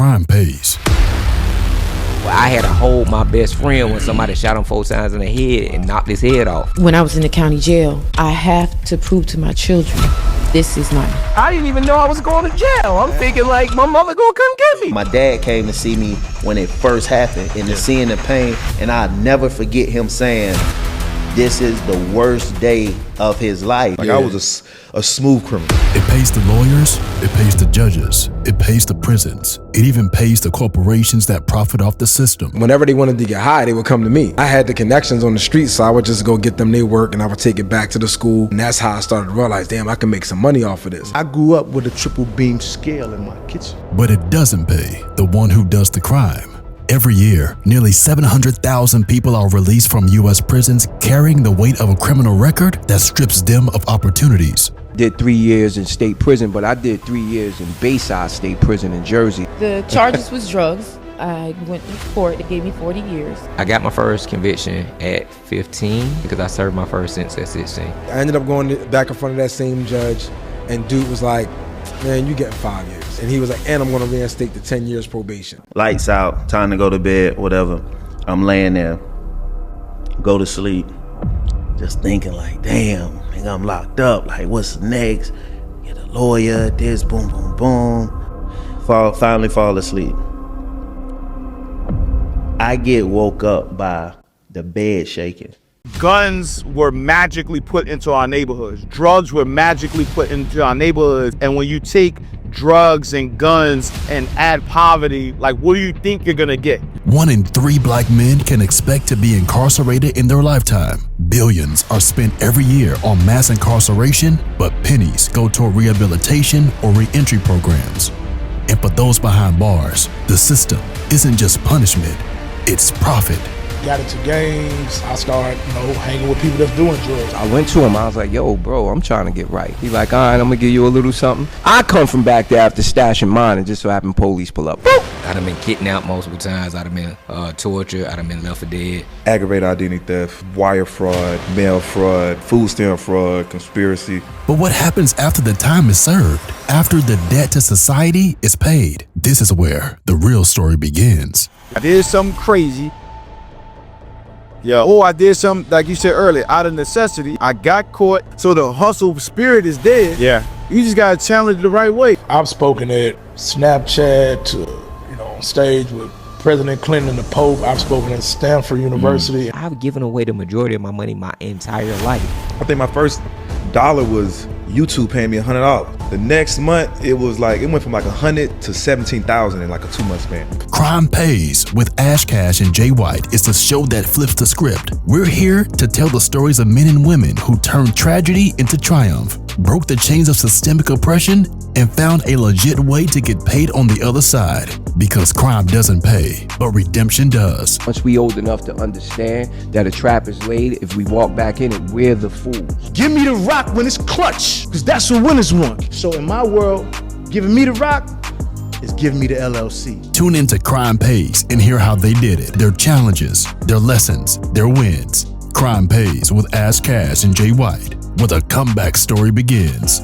Crime Pays. I had to hold my best friend when somebody shot him 4 times in the head and knocked his head off. When I was in the county jail, I have to prove to my children, this is mine. I didn't even know I was going to jail. I'm thinking like my mother gonna come get me. My dad came to see me when it first happened and seeing the pain, and I'll never forget him saying, this is the worst day of his life. Like I was a smooth criminal. It pays the lawyers, it pays the judges, it pays the prisons. It even pays the corporations that profit off the system. Whenever they wanted to get high, they would come to me. I had the connections on the street, so I would just go get them their work and I would take it back to the school. And that's how I started to realize, damn, I can make some money off of this. I grew up with a triple beam scale in my kitchen. But it doesn't pay the one who does the crime. Every year, nearly 700,000 people are released from U.S. prisons carrying the weight of a criminal record that strips them of opportunities. Did 3 years in state prison, but I did 3 years in Bayside State Prison in Jersey. The charges was drugs. I went to court. They gave me 40 years. I got my first conviction at 15 because I served my first sentence at 16. I ended up going back in front of that same judge, and dude was like, man, you getting 5 years. And he was like, and I'm gonna reinstate the 10 years probation. Lights out, time to go to bed, whatever. I'm laying there, go to sleep, just thinking like, damn, nigga, I'm locked up. Like, what's next? Get a lawyer, this, boom, boom, boom. Finally fall asleep. I get woke up by the bed shaking. Guns were magically put into our neighborhoods. Drugs were magically put into our neighborhoods. And when you take drugs and guns and add poverty, like, what do you think you're gonna get? 1 in 3 black men can expect to be incarcerated in their lifetime. Billions are spent every year on mass incarceration, but pennies go toward rehabilitation or re-entry programs. And for those behind bars, the system isn't just punishment, it's profit. Got into gangs. I started, hanging with people that's doing drugs. I went to him, I was like, yo, bro, I'm trying to get right. He's like, all right, I'm gonna give you a little something. I come from back there after stashing mine, and just so happened police pull up. Boop! I'd have been kidnapped multiple times. I'd have been tortured. I'd have been left for dead. Aggravated identity theft, wire fraud, mail fraud, food stamp fraud, conspiracy. But what happens after the time is served? After the debt to society is paid? This is where the real story begins. I did something crazy. Yeah, or I did something, like you said earlier, out of necessity. I got caught, so the hustle spirit is dead. Yeah. You just gotta challenge it the right way. I've spoken at Snapchat to, on stage with President Clinton and the Pope. I've spoken at Stanford University. I've given away the majority of my money my entire life. I think my first dollar was YouTube paying me $100. The next month, it went from like 100 to 17,000 in like a 2-month span. Crime Pays with Ash Cash and Jay White is the show that flips the script. We're here to tell the stories of men and women who turned tragedy into triumph, broke the chains of systemic oppression, and found a legit way to get paid on the other side. Because crime doesn't pay, but redemption does. Once we old enough to understand that a trap is laid, if we walk back in it, we're the fools. Give me the rock when it's clutch, because that's what winners want. So in my world, giving me the rock is giving me the LLC. Tune into Crime Pays and hear how they did it, their challenges, their lessons, their wins. Crime Pays with Ash Cash and Jay White, where the comeback story begins.